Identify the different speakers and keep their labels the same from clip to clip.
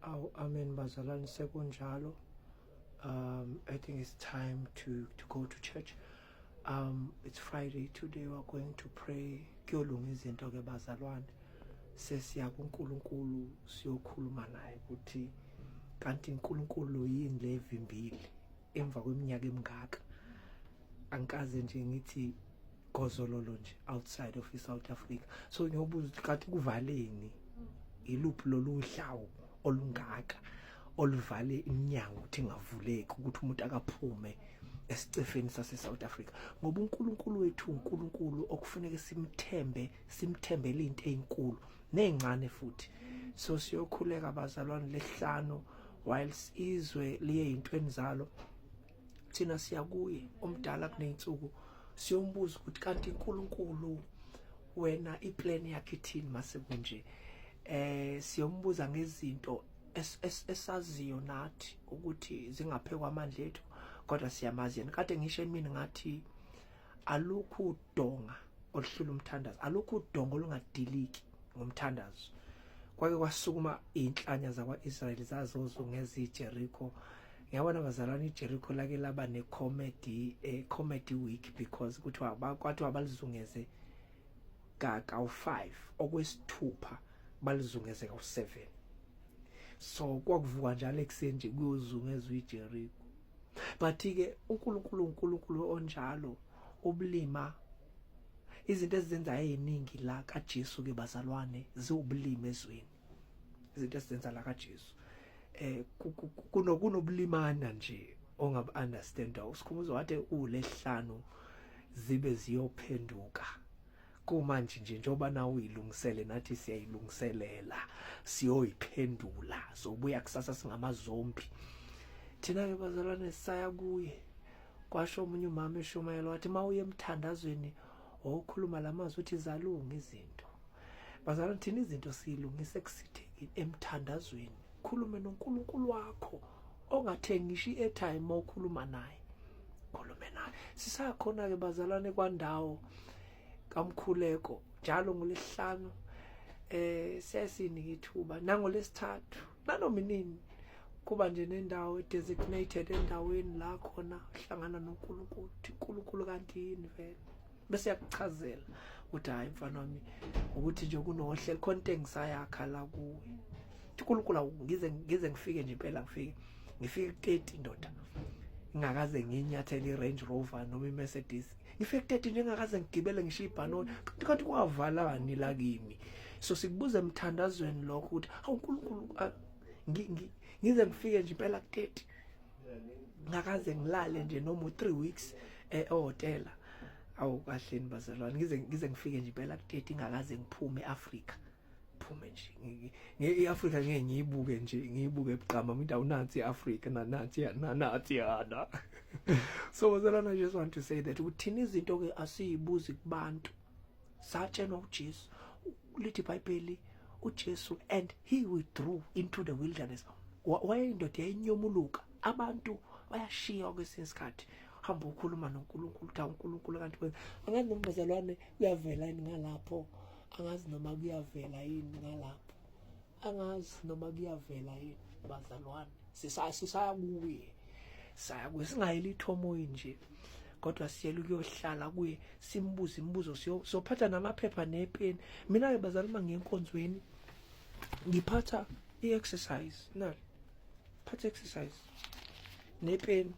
Speaker 1: Amen bazalwane sekunjalo. I think it's time to go to church. It's Friday today. We're going to pray. Kuyolunga izinto ke bazalwane. Sesiya kuNkulunkulu siyokhuluma naye ukuthi kanti uNkulunkulu yini levimbili emva kweminyaka emingaka. Angikaze nje ngithi gozololo nje outside of South Africa. So ngiyobuza ukuthi kanti kuvaleni iluphi lolu dlawu olungaka oluvale iminyango ukuthi ingavuleki ukuthi umuntu akaphume esicefeni sase South Africa, ngoba uNkulunkulu wethu uNkulunkulu okufanele simthembele into ezinkulu nezincane futhi. So siyokhuleka bazalwane lehlano whilst izwe liye intweni zalo, thina siya kuye omdala kuneyinsuku siyombuza ukuthi kanti uNkulunkulu wena iplan yakhe ithini mase kunje. Siyombuza ngezinto esaziyo nathi ukuthi zingaphekwa amandla ethu kodwa siyamazi yena. Kade ngisho mina ngathi alukho udonga oluhlula umthandazo, alukho udonga olungadiliki ngomthandazo. Kwake kwasukuma inhlanya zakwa-Israyeli zazozungeza iJericho. Ngiyabona bazalwane iJericho lake laba comedy week because kwathiwa balizungeze ka-5 okwesithupha balizungeze ka-7. So kwakuvuka njalo ekuseni nje kuyozungezwa iJericho. But-ke uNkulunkulu onjalo ubulima izinto ezizenzayo eziningi la kaJesu ke bazalwane ziwubulima ezweni. Izinto ezizenza la kaJesu kunobulimana nje ongabe understand. Usikhumbuzo wathi ulehlanu zibe ziyophenduka kumanje nje njoba nawe uyilungisele nathi siyayilungiselela siyoyiphendula sobuya kusasa singamazombi. Thina ke bazalwane saya kuye. Kwasho omunye umama eshumayela wathi mawuye emthandazweni okhuluma lamazwi uthi zalunga izinto. Bazalwane thina izinto siyilungise kusithekini emthandazweni. Khulume noNkulunkulu wakho ongathengishi i-airtime okhuluma naye. Khulume naye. Sisakhona ke bazalwane kwandawo kamkhuleko njalo ngolesihlanu siyasinika ithuba nangolesithathu nanoma inini kuba nje nendawo designated endaweni la khona uhlangana noNkulunkulu uthi uNkulunkulu kanti yini vele bese yakuchazela ukuthi hayi mfana wami ukuthi nje kunohlelo konke engisayakha la kuwe uNkulunkulu ngize ngifike nje impela ngifike 30 ndoda ngingakaze nginyathele iRange Rover noma iMercedes. Ngifike 30 nje ngingakaze ngigibele ngisho ibhanoni kanti kwavalani la kimi. So sikubuza emthandazweni lokho ukuthi uNkulunkulu ngize ngifike nje impela ku-30 ngakaze ngilale nje noma 3 weeks ehotela. Awu kahleni bazalwane ngize ngifike nje impela ku-30 ngakaze ngiphume eAfrica. Phume nje iAfrica ngeke ngiyibuke ebuqama indawo nansi eAfrica nansi yana. So bazalwane, I just want to say that uthina izinto ke asiyibuzi kubantu. Satshenwa uJesu lithi iBhayibheli uJesu and he withdrew into the wilderness. Wayindoda yayinyomuluka, abantu bayashiya kwesinye isikhathi hamba ukhuluma noNkulunkulu ta uNkulunkulu kanti wena angazi noma bazalwane kuyavela yini ngalapho, angazi noma kuyavela yini ngalapho, angazi noma kuyavela yini bazalwane. Sisaya kuye singayeli ithomoyi nje kodwa siyela ukuyohlala kuye simbuze imibuzo siyophatha namaphepha nepeni. Mina ke bazalwane mangiyenkonzweni ngiphatha i-exercise phatha exercise nepeni.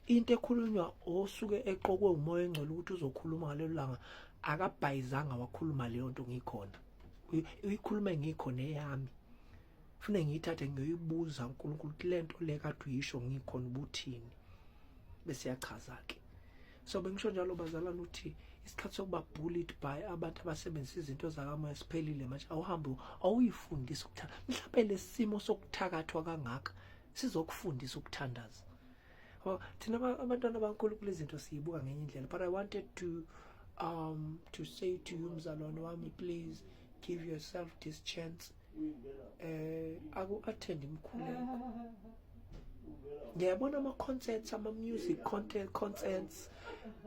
Speaker 1: Into ekhulunywa osuke eqokwe umoya engcwele ukuthi uzokhuluma ngalelo langa akabhayizanga wakhuluma leyo nto ngikhona uyikhuluma ngikhona eyami. Fune ngiyithathe ngiyoyibuza uNkulunkulu ukuthi lento le kade uyisho ngikhona ubuthini bese yachaza ke. So bengisho njalo bazalwane ukuthi isikhathi sokuba bullied by abantu abasebenzisa izinto zakamoya siphelile manje. Awuhambe awuyifundisa ukuthanda. Mhlawumbe lesimo sokuthakathwa kangaka sizokufundisa ukuthandaza. Thina abantwana baNkulunkulu izinto siyibuka ngenye indlela. But I wanted to say to you mzalwane wami, please give yourself this chance. Aku-attend imkhuleko. Ngiyabona ama-concerts, ama-music concerts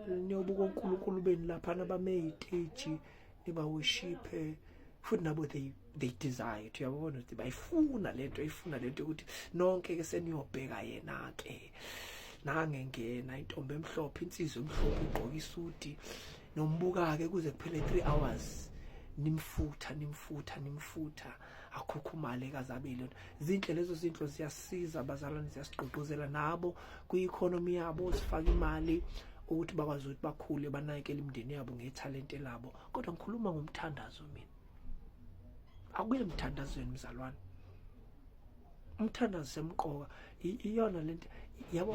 Speaker 1: niyobuka uNkulunkulu beni lapha nabame stage niba worship futhi nabo they they desire it. Uyabona ukuthi bayifuna lento ukuthi nonke ke seniyobheka yena ke nange ngena intombi emhlophe, insizwe emhlophe igqoka isuti, nombuka ke kuze kuphele 3 hours nimfutha akhukhumale kazabili. Zinhle lezo zinto ziyasiza abazalwane, ziyasiqoqozela nabo kwi-economy yabo, sifaka imali ukuthi bakwazi ukuthi bakhule banakekele imindeni yabo ngethalente labo. Kodwa ngikhuluma ngomthandazo mina, akuye emthandazweni mzalwane. Umthandazo semqoka iyona lento yabo,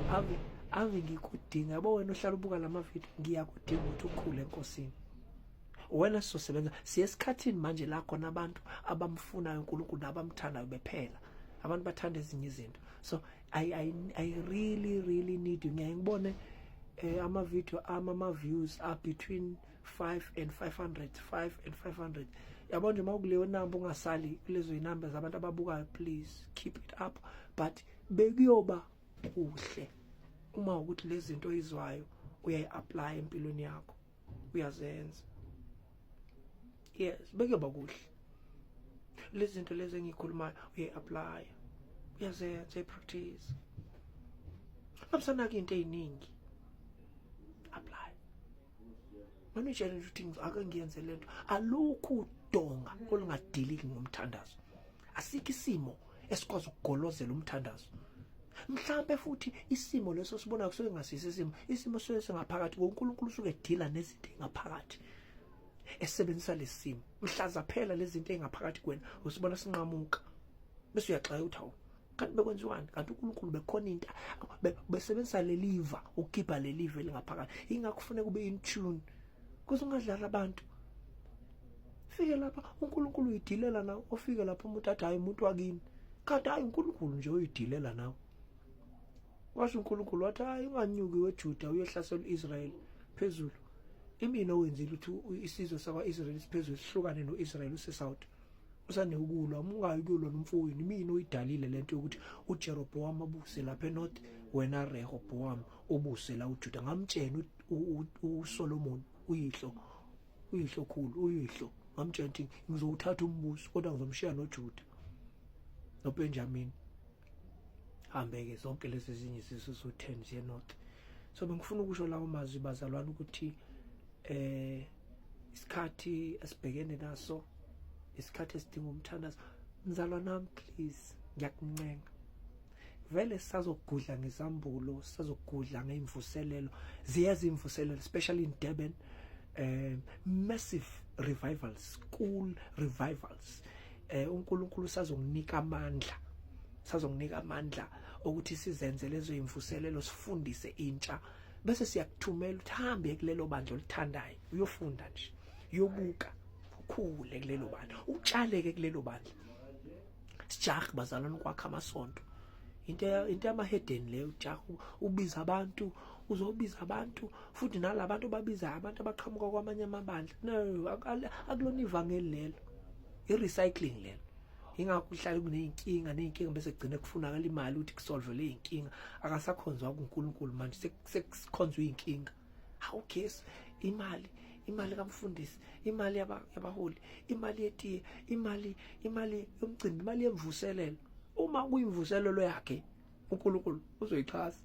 Speaker 1: ave ngikudinga yabo. Wena uhlala ubuka lama video, ngiyakudinga ukuthi ukhule enkosini. Wena sizosebenza siyesikhathini manje la khona abantu abamfunayo uNkulunkulu abamthandayo bephela, abantu bathanda ezinye izinto. So I really need you. Ngiyayibona ama video ama views are between 5 and 500. Yabona nje mawukuleyo number ungasali kulezo inamba zabantu ababukayo, please keep it up. But bekuyoba kuhle uma ukuthi lezi zinto izwayo uyayi-apply empilweni yakho, uyazenza. Yes, bekuyoba kuhle lezi zinto lezi engikhulumayo uyayi-apply, uyazenza, practice. Abusana ke into eziningi, apply. Manje challenge ukuthi ake ngiyenze lento, alukho udonga olungadiliki ngomthandazo. Asikho isimo esikwazi ukugolozela umthandazo. Mhlambe futhi isimo leso sibona kusuke ngasisi isimo sengaphakathi ngoNkulunkulu usuke edila nezinto engaphakathi, esebenzisa lesimo. Mhlaza phela lezi zinto engaphakathi kwena usibona sinqamuka, bese uyaxaya uthi hawu kanti bekwenziwani, kanti uNkulunkulu bekhona into besebenzisa leliva ukukhipha leliva elingaphakathi. Ingakho kufanele kube in tune kuze ungadlala abantu. Fike lapha uNkulunkulu uyidilela nawe, ofike lapha umuntu athi hayi umuntu wakini, kanti hayi uNkulunkulu nje uyidilela nawe. Washo uNkulunkulu wathi hayi unganyuki weJuda uyohlasela uIsrael phezulu. Imina owenzile ukuthi isizwe sakwa-Israel siphezulu sihlukane no-Israel usesouth, usanekulwa mungayi kulwa nomfowenu. Imina oyidalile lento yokuthi uJerobhoam abuse lapha enorth, wena Rehoboam ubuse la uJuda. Ngamtshela uSolomon uyihlo khulu, uyihlo ngamtshela ukuthi ngizowuthatha umbuso kodwa ngizomshiya noJuda noBenjamin, hambeke zonke lezi ezinye izizwe zo-10 ze-north. So bengifuna ukusho lawo mazwi bazalwane ukuthi isikhathi esibhekene naso isikhathi esidinga umthandazo. Mzalwane nami please ngiyakuncenga, vele sazogudla ngezambulo, sazogudla ngeimvuselelo, ziyazimvuselelo especially in Durban, massive revivals, school revivals. uNkulunkulu sazonginika amandla ukuthi sizenze lezo imvuselelo, sifundise intsha, bese siyakuthumela ukuthi hambe kulelo bandla olithandayo uyofunda nje, uyobuka, ukhule kulelo bandla, utshaleke kulelo bandla. Sijaha bazalwane ukwakha amasonto, into yamahedeni leyo. Ujaha ubiza abantu, uzobiza abantu futhi nalabantu babiza abantu abaqhamuka kwamanye amabandla. No, akulona ivangeli lelo, i-recycling lelo. Ingakho uhlale kuneyinkinga bese kugcine kufunakala imali ukuthi kusolve le inkinga. Akasakhonzwa kuNkulunkulu manje, sekukhonzwa inkinga. How cares imali kamfundisi, imali yabaholi, imali yetiye, imali yomcimbi, imali yemvuselelo. Uma kuyimvuselelo yakhe uNkulunkulu uzoyichaza.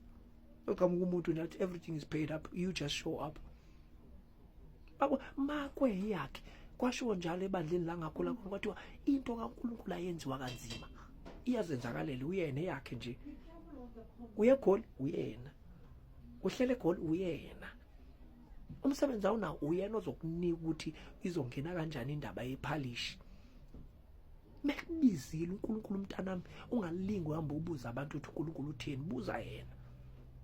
Speaker 1: Uqhamuka umuntu nathi everything is paid up, you just show up. Makwe yakhe kwasho njalo ebandleni la ngakhula kwathiwa into kaNkulunkulu ayenziwa kanzima iyazenzakalela uyena yakhe nje. Uye goal uyena, uhlele goal uyena, umsebenzi awunawo uyena ozokunika ukuthi izongena kanjani indaba yephalishi. Mekubizile uNkulunkulu mntanami, ungalilingi uhamba ubuza abantu ukuthi uNkulunkulu uthini, buza yena.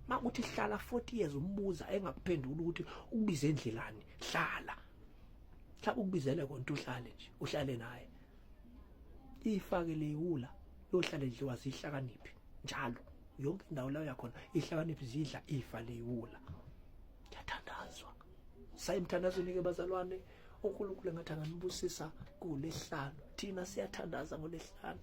Speaker 1: Makuthi hlala 40 years umbuza engakuphendula ukuthi ukubize endlelani, hlala ukubizele konke uhlale nje, uhlale naye. Ifake leyula yohlala edliwa zihlakaniphi njalo, yonke indawo la yakhona ihlakaniphi zidla ifa leyula. Ngiyathandazwa sayimthandazweni ke bazalwane, uNkulunkulu engathi anganibusisa kuLesihlanu. Thina siyathandaza ngoLesihlanu,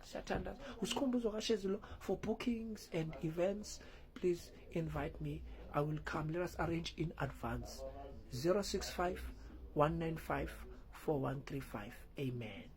Speaker 1: siyathandaza. Usikhumbuzo kaShezilo for bookings and events, please invite me, I will come. Let us arrange in advance. 065 195 4135. Amen.